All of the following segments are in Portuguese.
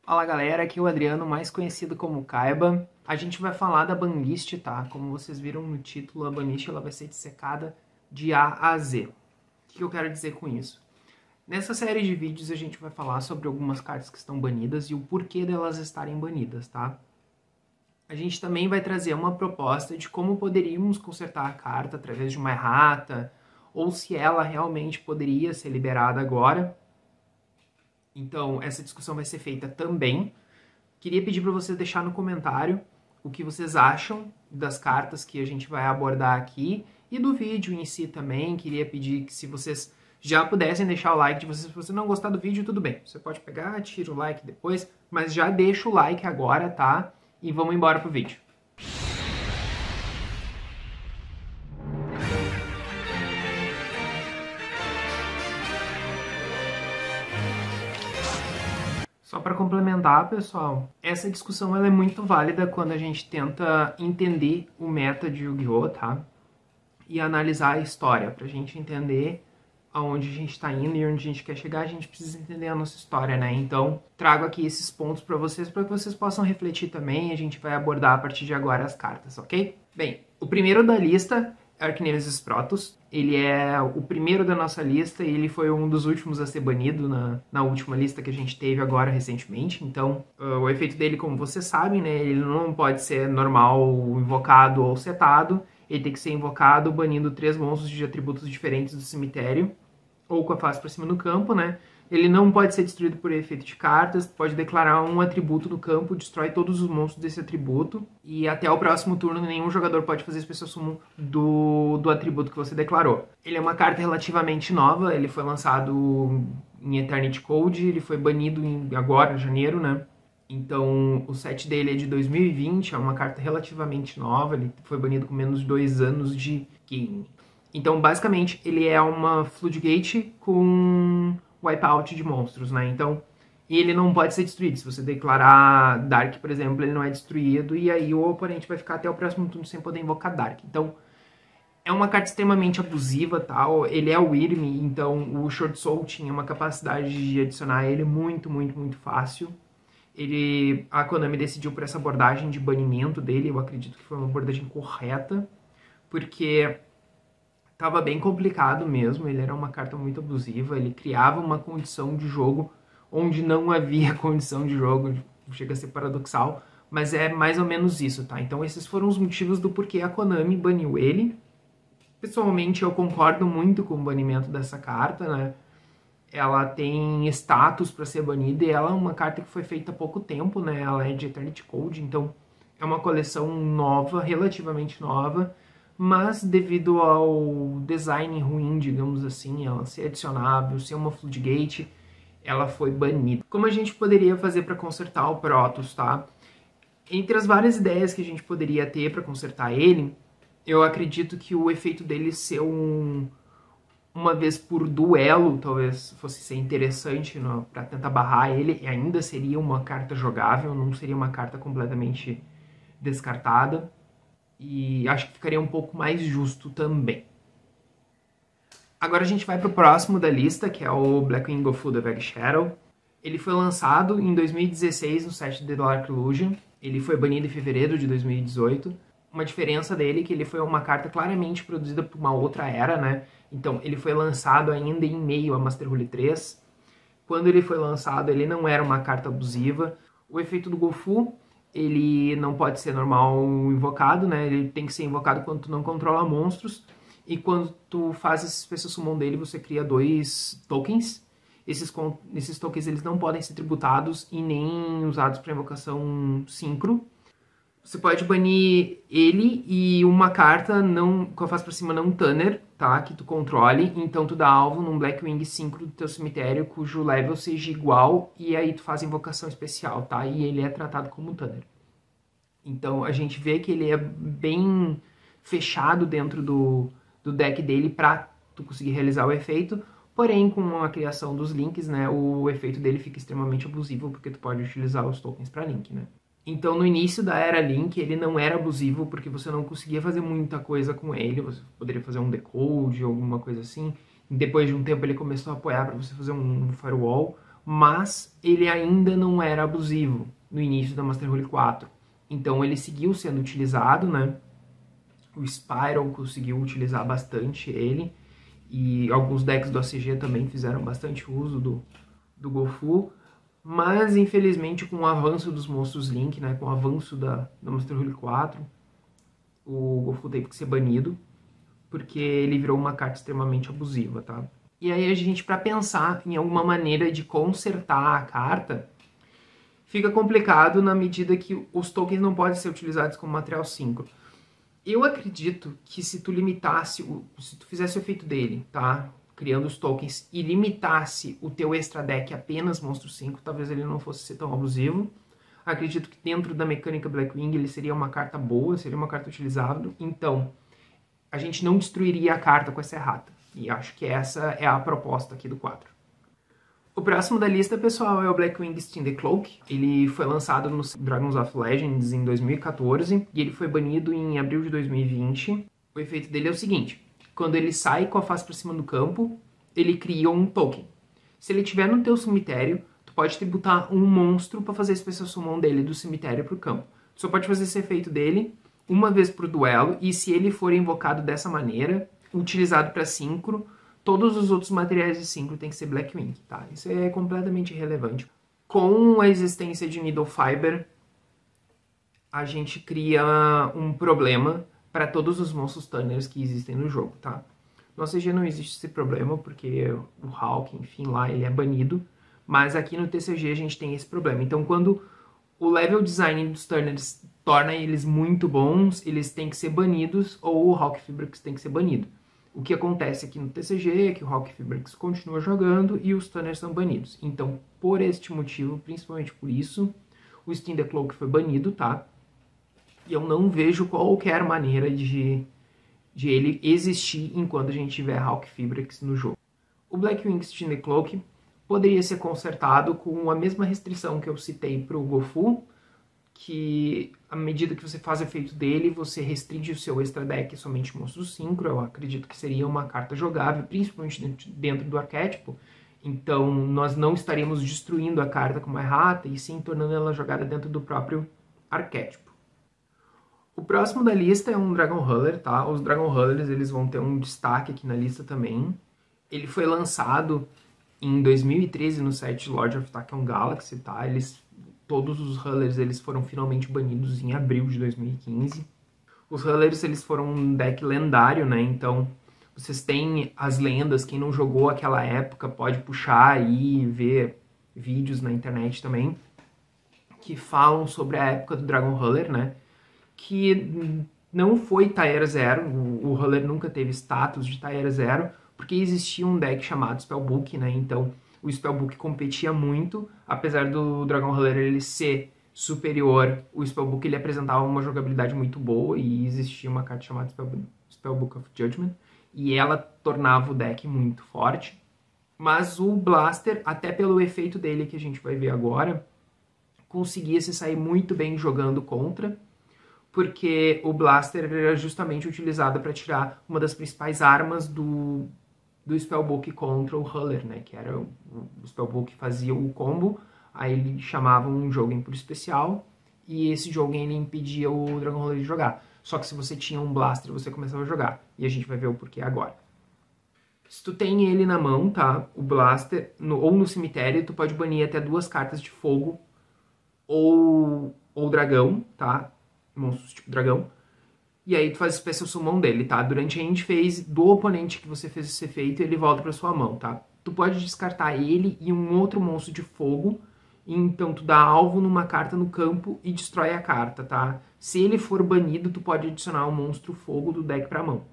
Fala galera, aqui é o Adriano, mais conhecido como Kaiba. A gente vai falar da banlist, tá? Como vocês viram no título, a banlist ela vai ser dissecada de A a Z. O que eu quero dizer com isso? Nessa série de vídeos a gente vai falar sobre algumas cartas que estão banidas e o porquê delas estarem banidas, tá? A gente também vai trazer uma proposta de como poderíamos consertar a carta através de uma errata, ou se ela realmente poderia ser liberada agora. Então, essa discussão vai ser feita também. Queria pedir para vocês deixar no comentário o que vocês acham das cartas que a gente vai abordar aqui e do vídeo em si também. Queria pedir que se vocês já pudessem deixar o like de vocês. Se você não gostar do vídeo, tudo bem. Você pode pegar, tira o like depois, mas já deixa o like agora, tá? E vamos embora pro vídeo. Só para complementar, pessoal, essa discussão ela é muito válida quando a gente tenta entender o meta de Yu-Gi-Oh!, tá? E analisar a história, pra gente entender aonde a gente tá indo e onde a gente quer chegar, a gente precisa entender a nossa história, né? Então, trago aqui esses pontos para que vocês possam refletir também, e a gente vai abordar a partir de agora as cartas, ok? Bem, o primeiro da lista é Arquinemesis Protoss. Ele é o primeiro da nossa lista e ele foi um dos últimos a ser banido na última lista que a gente teve agora recentemente. Então, o efeito dele, como vocês sabem, né, ele não pode ser normal, invocado ou setado. Ele tem que ser invocado banindo 3 monstros de atributos diferentes do cemitério, ou com a face para cima no campo, né? Ele não pode ser destruído por efeito de cartas, pode declarar um atributo no campo, destrói todos os monstros desse atributo, e até o próximo turno nenhum jogador pode fazer Special Summon do atributo que você declarou. Ele é uma carta relativamente nova, ele foi lançado em Eternity Code, ele foi banido agora, em janeiro, né? Então, o set dele é de 2020, é uma carta relativamente nova, ele foi banido com menos de 2 anos de game. Então, basicamente, ele é uma Floodgate com wipeout de monstros, né? Então, ele não pode ser destruído. Se você declarar Dark, por exemplo, ele não é destruído, e aí o oponente vai ficar até o próximo turno sem poder invocar Dark. Então, é uma carta extremamente abusiva, tal. Ele é o Wyrm, então o Short Soul tinha uma capacidade de adicionar ele muito, muito, muito fácil. A Konami decidiu por essa abordagem de banimento dele, eu acredito que foi uma abordagem correta, porque estava bem complicado mesmo, ele era uma carta muito abusiva, ele criava uma condição de jogo onde não havia condição de jogo, chega a ser paradoxal, mas é mais ou menos isso, tá? Então esses foram os motivos do porquê a Konami baniu ele. Pessoalmente eu concordo muito com o banimento dessa carta, né? Ela tem status para ser banida e ela é uma carta que foi feita há pouco tempo, né? Ela é de Eternity Code, então é uma coleção nova, relativamente nova, mas devido ao design ruim, digamos assim, ela ser adicionável, ser uma Floodgate, ela foi banida. Como a gente poderia fazer para consertar o Protoss, tá? Entre as várias ideias que a gente poderia ter para consertar ele, eu acredito que o efeito dele ser uma vez por duelo, talvez fosse ser interessante para tentar barrar ele, e ainda seria uma carta jogável, não seria uma carta completamente descartada. E acho que ficaria um pouco mais justo também. Agora a gente vai para o próximo da lista, que é o Blackwing Gofu da Veg Shadow. Ele foi lançado em 2016 no set The Dark Illusion. Ele foi banido em fevereiro de 2018. Uma diferença dele é que ele foi uma carta claramente produzida por uma outra era, né? Então ele foi lançado ainda em meio a Master Rule 3. Quando ele foi lançado, ele não era uma carta abusiva. O efeito do Gofu, ele não pode ser normal invocado, né? Ele tem que ser invocado quando tu não controla monstros. E quando tu faz esse Special Summon dele, você cria 2 tokens. Esses tokens eles não podem ser tributados e nem usados para invocação Synchro. Você pode banir ele e uma carta com a face pra cima não Tanner, tá? Que tu controle. Então tu dá alvo num Blackwing Synchro do teu cemitério cujo level seja igual e aí tu faz invocação especial, tá? E ele é tratado como Tanner. Então a gente vê que ele é bem fechado dentro do deck dele pra tu conseguir realizar o efeito. Porém, com a criação dos links, né, o efeito dele fica extremamente abusivo porque tu pode utilizar os tokens pra link, né? Então, no início da Era Link, ele não era abusivo, porque você não conseguia fazer muita coisa com ele. Você poderia fazer um decode, alguma coisa assim. E depois de um tempo, ele começou a apoiar para você fazer um firewall. mas ele ainda não era abusivo no início da Master Rule 4. Então ele seguiu sendo utilizado, né? O Spiral conseguiu utilizar bastante ele, e alguns decks do ACG também fizeram bastante uso do Gofu, mas infelizmente com o avanço dos monstros Link, né, com o avanço da Master Rule 4, o Gofu teve que ser banido, porque ele virou uma carta extremamente abusiva, tá? E aí a gente, para pensar em alguma maneira de consertar a carta, fica complicado na medida que os tokens não podem ser utilizados como material síncro. Eu acredito que se tu limitasse, se tu fizesse o efeito dele, tá? Criando os tokens e limitasse o teu extra deck a apenas monstro 5, talvez ele não fosse ser tão abusivo. Acredito que dentro da mecânica Blackwing ele seria uma carta boa, seria uma carta utilizável. Então, a gente não destruiria a carta com essa errata. E acho que essa é a proposta aqui do quadro. O próximo da lista, pessoal, é o Blackwing Steam the Cloak. Ele foi lançado no Dragons of Legends em 2014 e ele foi banido em abril de 2020. O efeito dele é o seguinte: quando ele sai com a face para cima do campo, ele cria um token. Se ele estiver no teu cemitério, tu pode tributar um monstro para fazer a Special Summon dele do cemitério para o campo. Tu só pode fazer esse efeito dele uma vez por duelo, e se ele for invocado dessa maneira, utilizado para síncro, todos os outros materiais de síncro tem que ser Blackwing, tá? Isso é completamente irrelevante. Com a existência de Needle Fiber, a gente cria um problema para todos os monstros Tunners que existem no jogo, tá? No ACG não existe esse problema, porque o Hulk, enfim, lá ele é banido, mas aqui no TCG a gente tem esse problema. Então, quando o level design dos Turners torna eles muito bons, eles têm que ser banidos, ou o Hulk Fibrix tem que ser banido. O que acontece aqui no TCG é que o Hulk Fibrix continua jogando e os Tunners são banidos. Então, por este motivo, principalmente por isso, o Steam the Cloak foi banido, tá? E eu não vejo qualquer maneira de ele existir enquanto a gente tiver Hulk Fibrix no jogo. O Blackwing Steam the Cloak poderia ser consertado com a mesma restrição que eu citei para o Gofu, que à medida que você faz o efeito dele, você restringe o seu extra deck somente monstro síncro. Eu acredito que seria uma carta jogável, principalmente dentro do arquétipo. Então nós não estaríamos destruindo a carta como errata, e sim tornando ela jogada dentro do próprio arquétipo. O próximo da lista é um Dragon Holler, tá? Os Dragon Hollers eles vão ter um destaque aqui na lista também. Ele foi lançado em 2013 no site Lord of Tachyon Galaxy, tá? Todos os Hullers eles foram finalmente banidos em abril de 2015. Os Hullers eles foram um deck lendário, né? Então vocês têm as lendas, quem não jogou aquela época pode puxar aí e ver vídeos na internet também que falam sobre a época do Dragon Holler, né? Que não foi Tier 0, o Holler nunca teve status de Tier 0, porque existia um deck chamado Spellbook, né? Então o Spellbook competia muito, apesar do Dragon Holler ele ser superior, o Spellbook ele apresentava uma jogabilidade muito boa e existia uma carta chamada Spellbook of Judgment, e ela tornava o deck muito forte. Mas o Blaster, até pelo efeito dele que a gente vai ver agora, conseguia se sair muito bem jogando contra, porque o Blaster era justamente utilizado para tirar uma das principais armas do Spellbook contra o Huller, né? Que era o Spellbook fazia o combo, aí ele chamava um Jogen por especial, e esse Jogen ele impedia o Dragon Holler de jogar. Só que se você tinha um Blaster, você começava a jogar, e a gente vai ver o porquê agora. Se tu tem ele na mão, tá? O Blaster, ou no cemitério, tu pode banir até 2 cartas de fogo ou dragão, tá? Monstros tipo dragão. E aí tu faz Special Summon dele, tá? Durante a end phase do oponente que você fez esse efeito, ele volta pra sua mão, tá? Tu pode descartar ele e um outro monstro de fogo, e então tu dá alvo numa carta no campo e destrói a carta, tá? Se ele for banido, tu pode adicionar um monstro fogo do deck pra mão.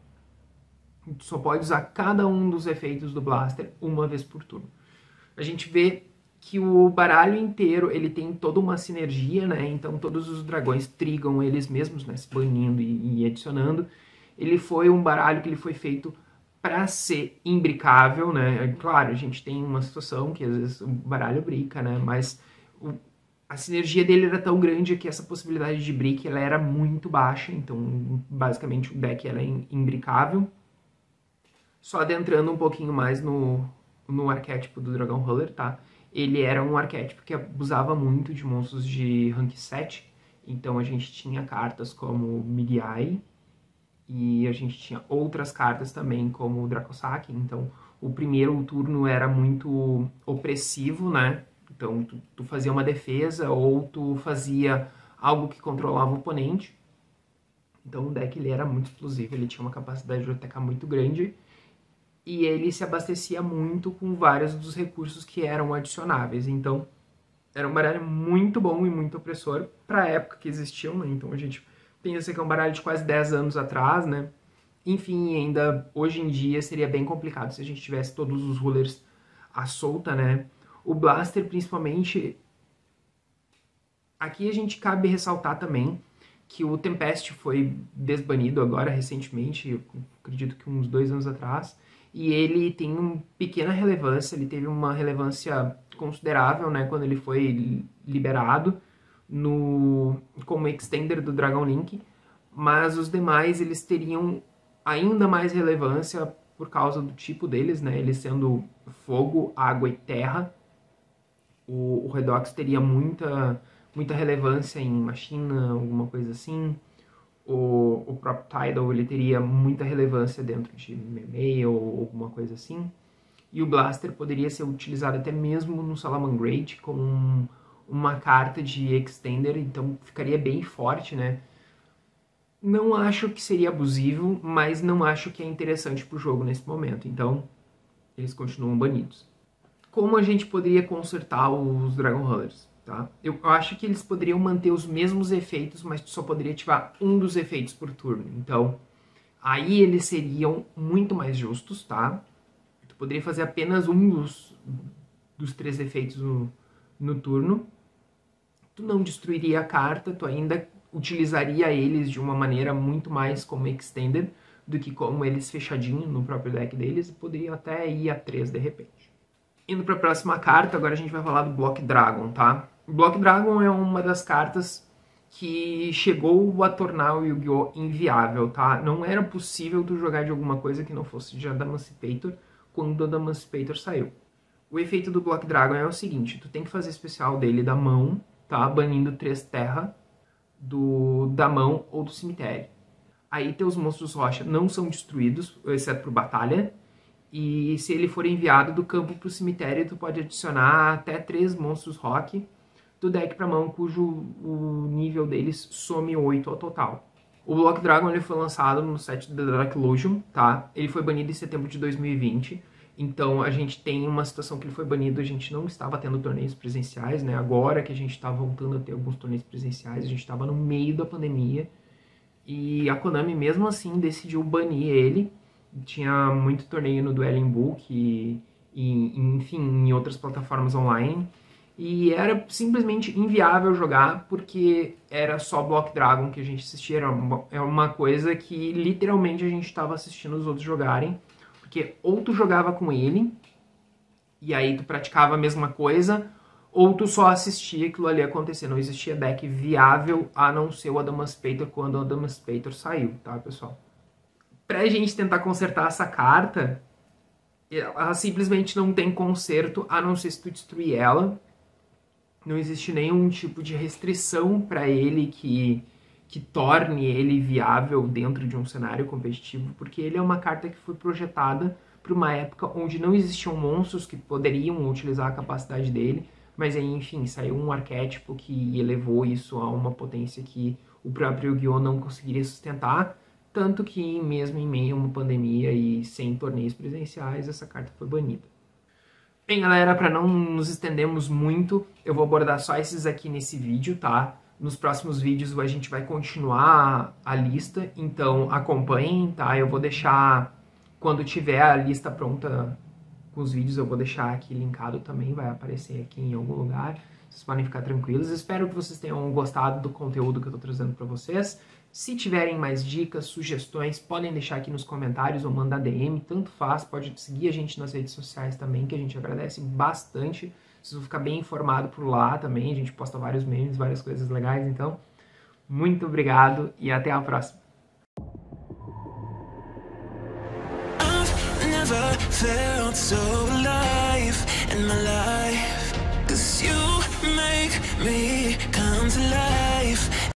Tu só pode usar cada um dos efeitos do Blaster uma vez por turno. A gente vê que o baralho inteiro ele tem toda uma sinergia, né? Então todos os dragões trigam eles mesmos, né? Se banindo e adicionando. Ele foi um baralho que ele foi feito para ser imbricável, né? Claro, a gente tem uma situação que às vezes o baralho brica, né? Mas a sinergia dele era tão grande que essa possibilidade de brick ela era muito baixa. Então basicamente o deck era imbricável. Só adentrando um pouquinho mais no arquétipo do Dragon Holler, tá? ele era um arquétipo que abusava muito de monstros de rank 7, então a gente tinha cartas como Migiai, e a gente tinha outras cartas também como o Dracossack, então o primeiro turno era muito opressivo, né? Então tu fazia uma defesa ou tu fazia algo que controlava o oponente. Então o deck ele era muito explosivo, ele tinha uma capacidade de atacar muito grande e ele se abastecia muito com vários dos recursos que eram adicionáveis. Então era um baralho muito bom e muito opressor para a época que existiam, né? Então a gente pensa que é um baralho de quase 10 anos atrás, né? Enfim, ainda hoje em dia seria bem complicado se a gente tivesse todos os rulers à solta, né? O Blaster, principalmente... Aqui a gente cabe ressaltar também que o Tempest foi desbanido agora, recentemente, eu acredito que uns 2 anos atrás, e ele tem uma pequena relevância, ele teve uma relevância considerável, né, quando ele foi liberado como extender do Dragon Link, mas os demais eles teriam ainda mais relevância por causa do tipo deles, né, eles sendo fogo, água e terra. O Redox teria muita relevância em Machina, alguma coisa assim. O próprio Tidal ele teria muita relevância dentro de Mermaid ou alguma coisa assim. E o Blaster poderia ser utilizado até mesmo no Salamangreat com uma carta de Extender, então ficaria bem forte, né? Não acho que seria abusivo, mas não acho que é interessante pro jogo nesse momento, então eles continuam banidos. Como a gente poderia consertar os Dragon Hunters? Tá? Eu acho que eles poderiam manter os mesmos efeitos, mas tu só poderia ativar um dos efeitos por turno. Então, aí eles seriam muito mais justos, tá? Tu poderia fazer apenas um dos 3 efeitos no turno. Tu não destruiria a carta, tu ainda utilizaria eles de uma maneira muito mais como Extended do que como eles fechadinho no próprio deck deles. E poderia até ir a 3 de repente. Indo para a próxima carta, agora a gente vai falar do Block Dragon, tá? O Block Dragon é uma das cartas que chegou a tornar o Yu-Gi-Oh! Inviável, tá? Não era possível tu jogar de alguma coisa que não fosse de Adamantipator quando o Adamantipator saiu. O efeito do Block Dragon é o seguinte, tu tem que fazer especial dele da mão, tá? Banindo 3 terra da mão ou do cemitério. Aí teus monstros rocha não são destruídos, exceto por batalha. E se ele for enviado do campo para o cemitério, tu pode adicionar até 3 monstros rock do deck para mão, cujo o nível deles some 8 ao total. O Block Dragon ele foi lançado no set da Dark Illusion, tá? Ele foi banido em setembro de 2020, então a gente tem uma situação que ele foi banido, a gente não estava tendo torneios presenciais, né? Agora que a gente está voltando a ter alguns torneios presenciais, a gente estava no meio da pandemia, e a Konami mesmo assim decidiu banir ele. Tinha muito torneio no Dueling Book e enfim, em outras plataformas online. E era simplesmente inviável jogar porque era só Block Dragon que a gente assistia. Era uma coisa que literalmente a gente estava assistindo os outros jogarem. Porque ou tu jogava com ele e aí tu praticava a mesma coisa, ou tu só assistia aquilo ali acontecer. Não existia deck viável a não ser o Adamantipator quando o Adamantipator saiu, tá, pessoal? Pra gente tentar consertar essa carta, ela simplesmente não tem conserto, a não ser se tu destruir ela. Não existe nenhum tipo de restrição para ele que torne ele viável dentro de um cenário competitivo, porque ele é uma carta que foi projetada para uma época onde não existiam monstros que poderiam utilizar a capacidade dele, mas aí, enfim, saiu um arquétipo que elevou isso a uma potência que o próprio Yu-Gi-Oh! Não conseguiria sustentar. Tanto que mesmo em meio a uma pandemia e sem torneios presenciais, essa carta foi banida. Bem, galera, para não nos estendermos muito, eu vou abordar só esses aqui nesse vídeo, tá? Nos próximos vídeos a gente vai continuar a lista, então acompanhem, tá? Eu vou deixar, quando tiver a lista pronta com os vídeos, eu vou deixar aqui linkado também, vai aparecer aqui em algum lugar. Vocês podem ficar tranquilos. Espero que vocês tenham gostado do conteúdo que eu tô trazendo para vocês. Se tiverem mais dicas, sugestões, podem deixar aqui nos comentários ou mandar DM, tanto faz. Pode seguir a gente nas redes sociais também, que a gente agradece bastante. Vocês vão ficar bem informados por lá também. A gente posta vários memes, várias coisas legais. Então, muito obrigado e até a próxima. I've never felt so alive in my life. 'Cause you make me come to life.